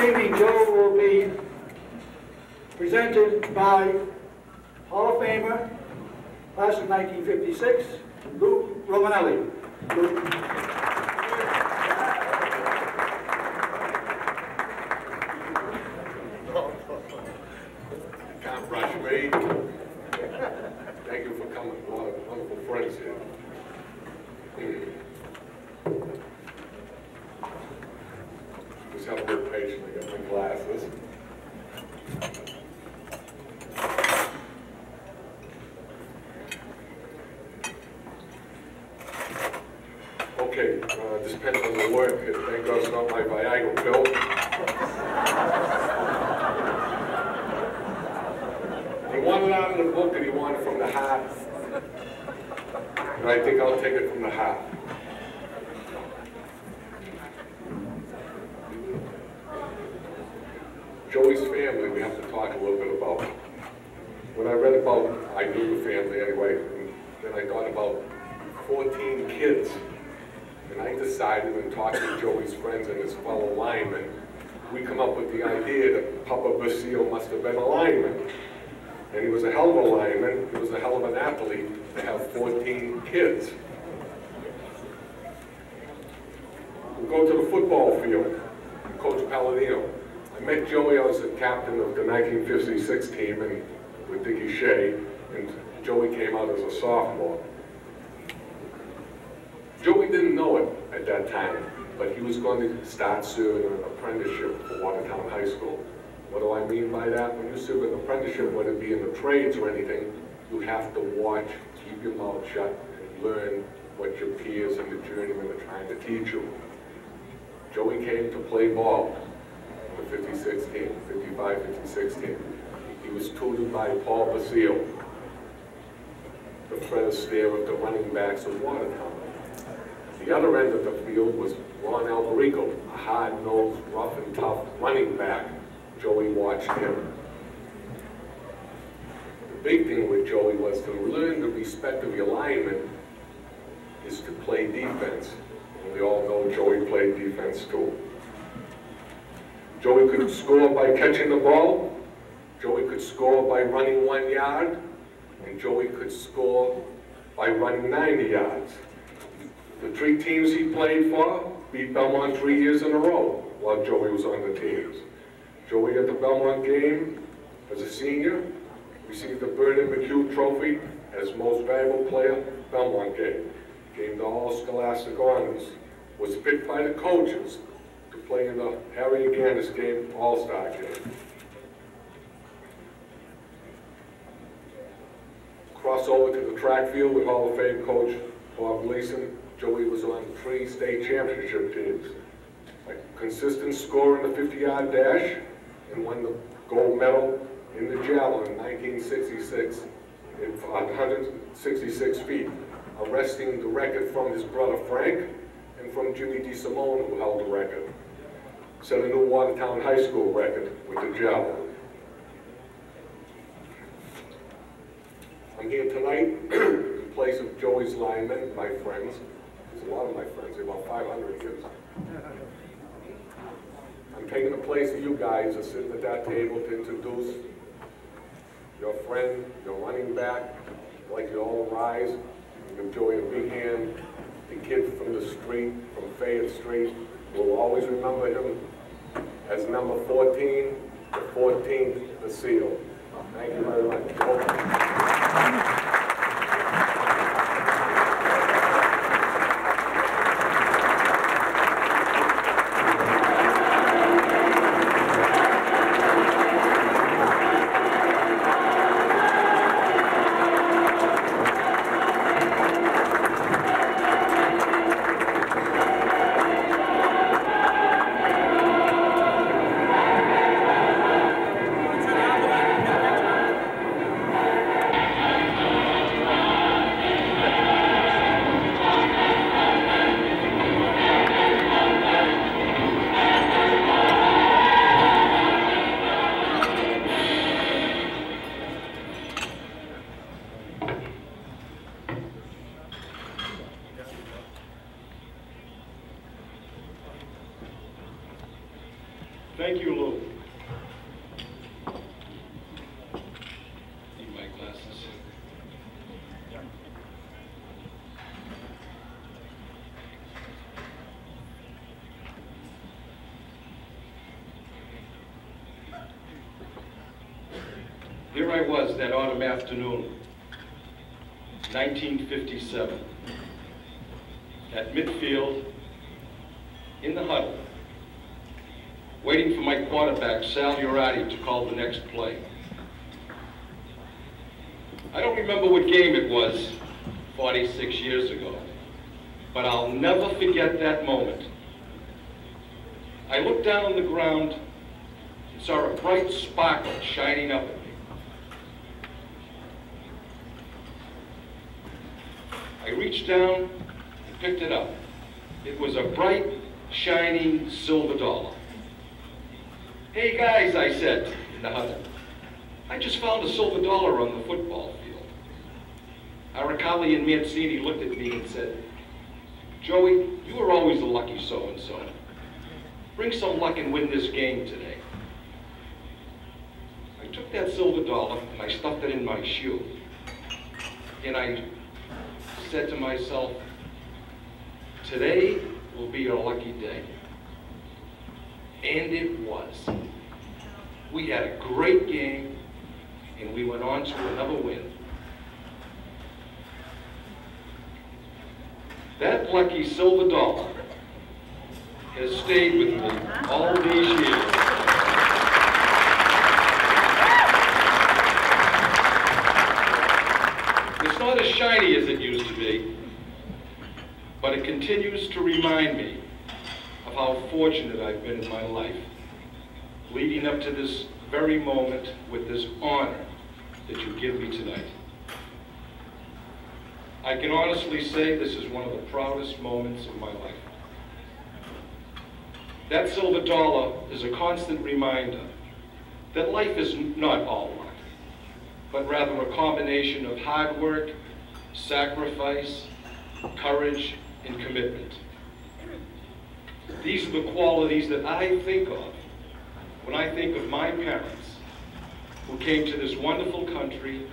evening, Joe will be presented by Hall of Famer, class of 1956, Lou Romanelli. Lou. Can't rush me. Thank you for coming. A lot of wonderful friends here. Just have a little patience. I got my glasses. Okay, this pen doesn't work. Thank God it's not my Viagra pill. He wanted it out of the book and he wanted it from the heart. And I think I'll take it from the heart. Joey's family, we have to talk a little bit about. When I read about, I knew the family anyway, and then I thought about 14 kids. And I decided, in talking to Joey's friends and his fellow linemen, we come up with the idea that Papa Basile must have been a lineman. And he was a hell of a lineman, he was a hell of an athlete to have 14 kids. We go to the football field, Coach Palladino. I met Joey, I was the captain of the 1956 team and with Dickie Shea, and Joey came out as a sophomore. Joey didn't know it at that time, but he was going to start serving an apprenticeship for Watertown High School. What do I mean by that? When you serve an apprenticeship, whether it be in the trades or anything, you have to watch, keep your mouth shut, and learn what your peers and the journeymen are trying to teach you. Joey came to play ball in the 56 team, 55, 56 team. He was tutored by Paul Basile, the Fred Astaire of the running backs of Watertown. The other end of the field was Ron Alberico, a hard-nosed, rough and tough running back. Joey watched him. The big thing with Joey was to learn the respect of your lineman is to play defense. And we all know Joey played defense too. Joey could score by catching the ball. Joey could score by running 1 yard. And Joey could score by running 90 yards. The 3 teams he played for beat Belmont 3 years in a row while Joey was on the teams. Joey at the Belmont game as a senior received the Vernon McHugh Trophy as most valuable player Belmont game. Gained the All Scholastic Honors. Was picked by the coaches to play in the Harry Aganis game, All-Star game. Cross over to the track field with Hall of Fame coach Bob Gleason. Joey was on 3 state championship teams. A consistent scorer in the 50-yard dash and won the gold medal in the javelin in 1966 in 166 feet, arresting the record from his brother Frank and from Jimmy DeSimone, who held the record. Set a new Watertown High School record with the javelin. I'm here tonight in place of Joey's linemen, my friends. There's a lot of my friends, about 500 kids. I'm taking the place of you guys that sitting at that table to introduce your friend, your running back. I'd like you all to rise and give Joey a big hand. The kid from the street, from Fayette Street. We'll always remember him as number 14, the 14th Basile. Thank you very much. Thank you, Lou. Need my glasses. Here I was that autumn afternoon, 1957, at midfield, in the huddle, waiting for my quarterback, Sal Urati, to call the next play. I don't remember what game it was 46 years ago, but I'll never forget that moment. I looked down on the ground and saw a bright sparkle shining up at me. I reached down and picked it up. It was a bright, shining silver dollar. "Hey guys," I said in the huddle, "I just found a silver dollar on the football field." Aracali and Mancini looked at me and said, "Joey, you were always a lucky so-and-so. Bring some luck and win this game today." I took that silver dollar and I stuffed it in my shoe. And I said to myself, today will be a lucky day. And it was. We had a great game, and we went on to another win. That lucky silver dollar has stayed with me all these years. It's not as shiny as it used to be, but it continues to remind me of how fortunate I've been in my life, leading up to this very moment with this honor that you give me tonight. I can honestly say this is one of the proudest moments of my life. That silver dollar is a constant reminder that life is not all luck, but rather a combination of hard work, sacrifice, courage, and commitment. These are the qualities that I think of when I think of my parents who came to this wonderful country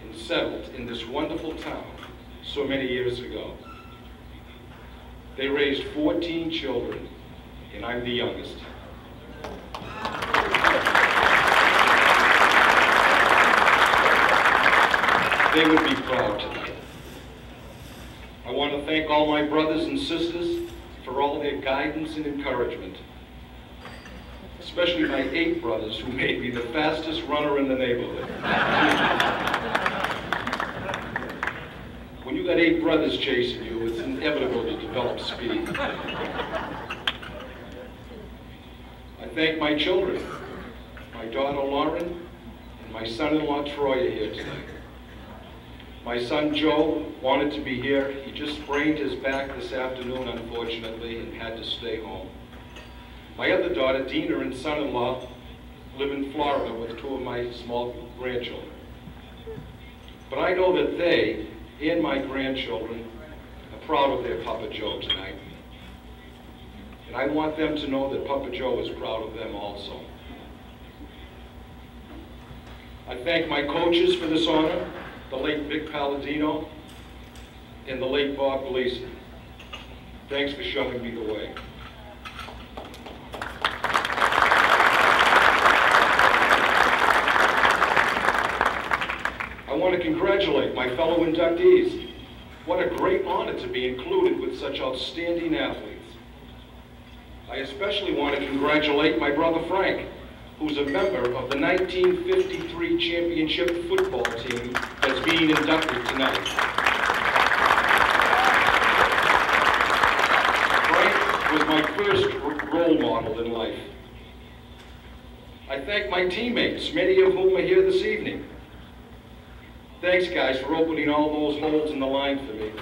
and settled in this wonderful town so many years ago. They raised 14 children, and I'm the youngest. They would be proud tonight. I want to thank all my brothers and sisters for all their guidance and encouragement, especially my 8 brothers who made me the fastest runner in the neighborhood. When you got 8 brothers chasing you, it's inevitable to develop speed. I thank my children, my daughter Lauren, and my son-in-law Troy are here tonight. My son Joe wanted to be here. He just sprained his back this afternoon, unfortunately, and had to stay home. My other daughter, Dina, and son-in-law live in Florida with 2 of my small grandchildren. But I know that they and my grandchildren are proud of their Papa Joe tonight. And I want them to know that Papa Joe is proud of them also. I thank my coaches for this honor, the late Vic Palladino and the late Bob Gleason. Thanks for showing me the way. I want to congratulate my fellow inductees. What a great honor to be included with such outstanding athletes. I especially want to congratulate my brother Frank, who's a member of the 1953 championship football team that's being inducted tonight. Frank was my first role model in life. I thank my teammates, many of whom are here this evening. Thanks, guys, for opening all those holes in the line for me.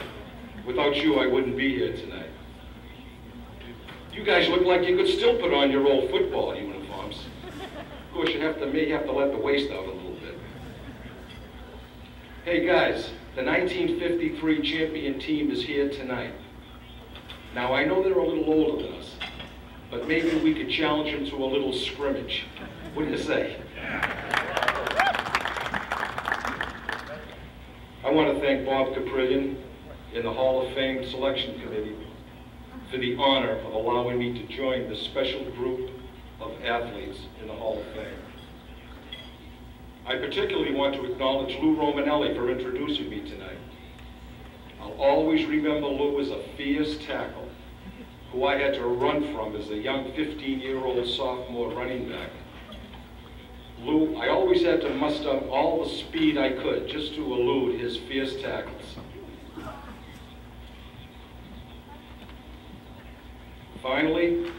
Without you, I wouldn't be here tonight. You guys look like you could still put on your old football uniforms. Of course, you may have to let the waist out a little bit. Hey, guys, the 1953 champion team is here tonight. Now, I know they're a little older than us, but but maybe we could challenge him to a little scrimmage. What do you say? I want to thank Bob Caprillion and the Hall of Fame Selection Committee for the honor of allowing me to join this special group of athletes in the Hall of Fame. I particularly want to acknowledge Lou Romanelli for introducing me tonight. I'll always remember Lou as a fierce tackle who I had to run from as a young 15-year-old sophomore running back. Lou, I always had to muster all the speed I could just to elude his fierce tackles. Finally,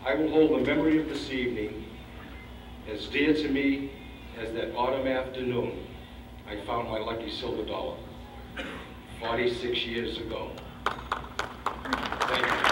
I will hold the memory of this evening as dear to me as that autumn afternoon I found my lucky silver dollar 46 years ago. Thank you.